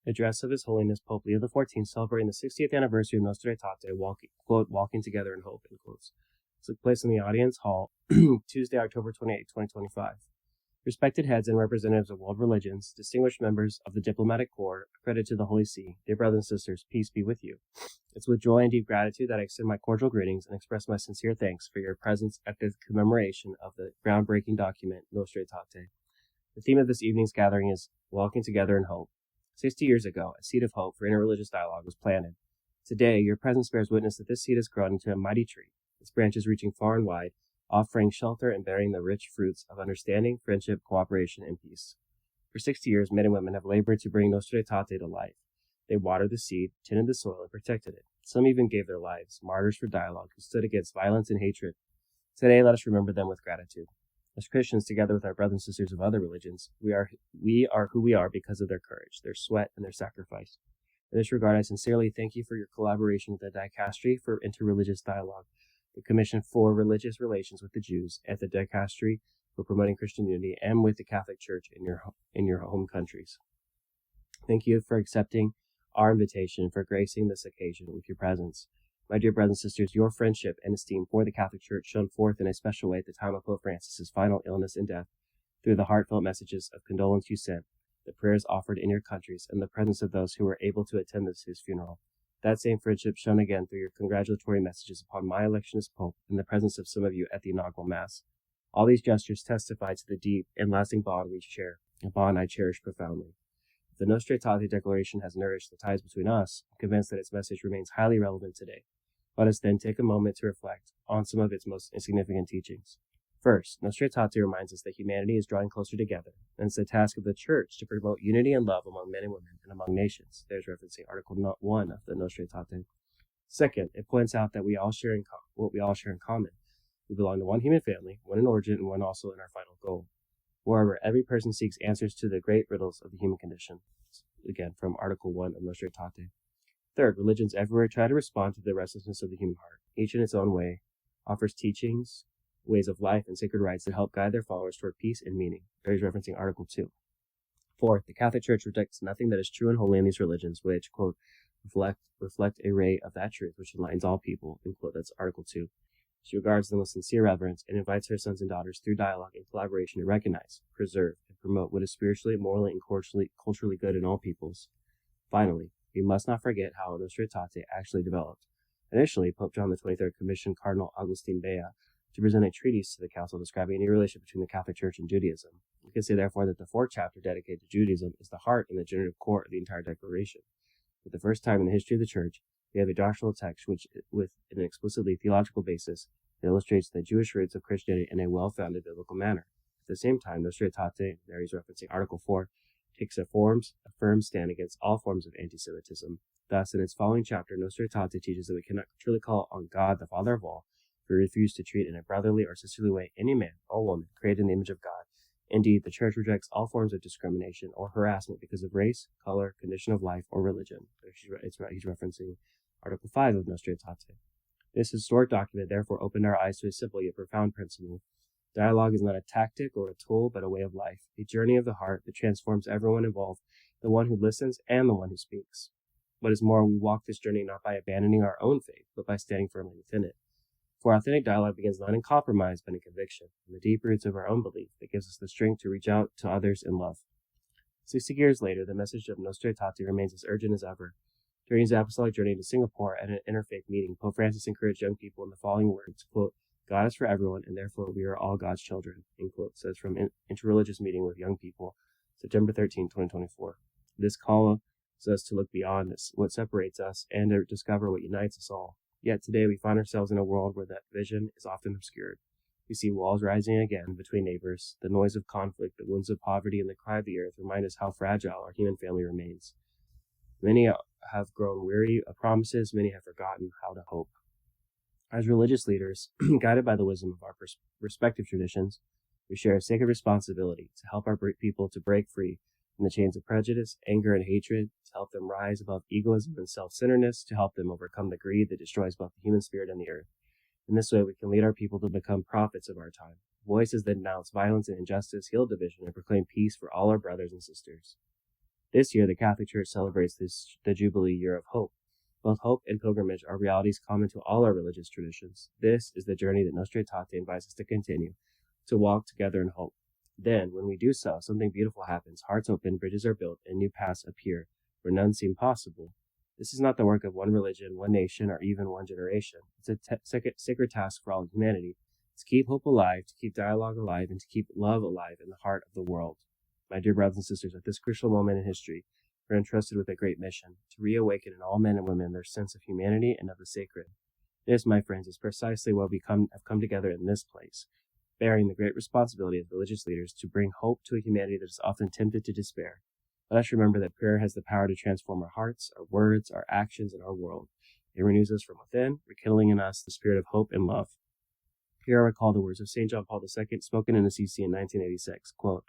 Address of His Holiness Pope Leo XIV celebrating the 60th anniversary of Nostra Aetate, walking together in hope, end quotes. Took place in the audience hall Tuesday, October 28, 2025. Respected heads and representatives of world religions, distinguished members of the diplomatic corps, accredited to the Holy See, dear brothers and sisters, peace be with you. It's with joy and deep gratitude that I extend my cordial greetings and express my sincere thanks for your presence at the commemoration of the groundbreaking document, Nostra Aetate. The theme of this evening's gathering is Walking Together in Hope. 60 years ago, a seed of hope for interreligious dialogue was planted. Today, your presence bears witness that this seed has grown into a mighty tree, its branches reaching far and wide, offering shelter and bearing the rich fruits of understanding, friendship, cooperation, and peace. For 60 years, men and women have labored to bring Nostra Aetate to life. They watered the seed, tended the soil, and protected it. Some even gave their lives, martyrs for dialogue, who stood against violence and hatred. Today, let us remember them with gratitude. As Christians, together with our brothers and sisters of other religions, we are who we are because of their courage, their sweat, and their sacrifice. In this regard, I sincerely thank you for your collaboration with the Dicastery for Interreligious Dialogue, the Commission for Religious Relations with the Jews, and the Dicastery for Promoting Christian Unity, and with the Catholic Church in your home countries. Thank you for accepting our invitation, for gracing this occasion with your presence. My dear brothers and sisters, your friendship and esteem for the Catholic Church shone forth in a special way at the time of Pope Francis's final illness and death, through the heartfelt messages of condolence you sent, the prayers offered in your countries, and the presence of those who were able to attend his funeral. That same friendship shone again through your congratulatory messages upon my election as Pope, and the presence of some of you at the inaugural Mass. All these gestures testify to the deep and lasting bond we share, a bond I cherish profoundly. If the Nostra Aetate Declaration has nourished the ties between us, I'm convinced that its message remains highly relevant today. Let us then take a moment to reflect on some of its most insignificant teachings. First, Nostra Aetate reminds us that humanity is drawing closer together, and it's the task of the Church to promote unity and love among men and women and among nations. There's referencing Article 1 of the Nostra Aetate. Second, it points out that we all share what we all share in common. We belong to one human family, one in origin, and one also in our final goal. Moreover, every person seeks answers to the great riddles of the human condition. Again, from Article 1 of Nostra Aetate. Third, religions everywhere try to respond to the restlessness of the human heart. Each in its own way offers teachings, ways of life, and sacred rites that help guide their followers toward peace and meaning. There is referencing Article 2. Fourth, the Catholic Church rejects nothing that is true and holy in these religions, which, quote, reflect a ray of that truth which enlightens all people, end quote. That's Article 2. She regards them with sincere reverence and invites her sons and daughters through dialogue and collaboration to recognize, preserve, and promote what is spiritually, morally, and culturally good in all peoples. Finally, we must not forget how Nostra Aetate actually developed. Initially, Pope John XXIII commissioned Cardinal Augustin Bea to present a treatise to the Council describing any relationship between the Catholic Church and Judaism. We can say, therefore, that the fourth chapter dedicated to Judaism is the heart and the generative core of the entire declaration. For the first time in the history of the Church, we have a doctrinal text which, with an explicitly theological basis, illustrates the Jewish roots of Christianity in a well-founded biblical manner. At the same time, Nostra Aetate, there he's referencing Article 4, takes a firm stand against all forms of anti-Semitism. Thus, in its following chapter, Nostra Aetate teaches that we cannot truly call on God, the Father of all, if we refuse to treat in a brotherly or sisterly way any man or woman created in the image of God. Indeed, the Church rejects all forms of discrimination or harassment because of race, color, condition of life, or religion. He's referencing Article 5 of Nostra Aetate. This historic document therefore opened our eyes to a simple yet profound principle. Dialogue is not a tactic or a tool, but a way of life, a journey of the heart that transforms everyone involved, the one who listens and the one who speaks. What is more, we walk this journey not by abandoning our own faith, but by standing firmly within it. For authentic dialogue begins not in compromise, but in conviction, in the deep roots of our own belief that gives us the strength to reach out to others in love. 60 years later, the message of Nostra Aetate remains as urgent as ever. During his apostolic journey to Singapore at an interfaith meeting, Pope Francis encouraged young people in the following words, quote, God is for everyone, and therefore we are all God's children, end quote. Says from Interreligious Meeting with Young People, September 13, 2024. This calls us to look beyond what separates us and to discover what unites us all. Yet today we find ourselves in a world where that vision is often obscured. We see walls rising again between neighbors. The noise of conflict, the wounds of poverty, and the cry of the earth remind us how fragile our human family remains. Many have grown weary of promises. Many have forgotten how to hope. As religious leaders, guided by the wisdom of our respective traditions, we share a sacred responsibility to help our people to break free from the chains of prejudice, anger, and hatred, to help them rise above egoism and self-centeredness, to help them overcome the greed that destroys both the human spirit and the earth. In this way, we can lead our people to become prophets of our time, voices that denounce violence and injustice, heal division, and proclaim peace for all our brothers and sisters. This year, the Catholic Church celebrates the Jubilee Year of Hope. Both hope and pilgrimage are realities common to all our religious traditions. This is the journey that Nostra Aetate invites us to continue, to walk together in hope. Then, when we do so, something beautiful happens. Hearts open, bridges are built, and new paths appear where none seem possible. This is not the work of one religion, one nation, or even one generation. It's a sacred task for all humanity, to keep hope alive, to keep dialogue alive, and to keep love alive in the heart of the world. My dear brothers and sisters, at this crucial moment in history, we're entrusted with a great mission, to reawaken in all men and women their sense of humanity and of the sacred. This, my friends, is precisely why we have come together in this place, bearing the great responsibility as religious leaders to bring hope to a humanity that is often tempted to despair. Let us remember that prayer has the power to transform our hearts, our words, our actions, and our world. It renews us from within, rekindling in us the spirit of hope and love. Here I recall the words of St. John Paul II, spoken in Assisi in 1986, quote,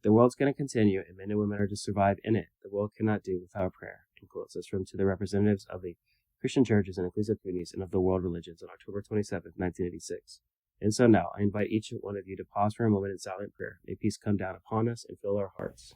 "The world's going to continue, and men and women are to survive in it. The world cannot do without prayer." And quotes us from To the Representatives of the Christian Churches and Ecclesia Communities and of the World Religions on October 27, 1986. And so now, I invite each one of you to pause for a moment in silent prayer. May peace come down upon us and fill our hearts.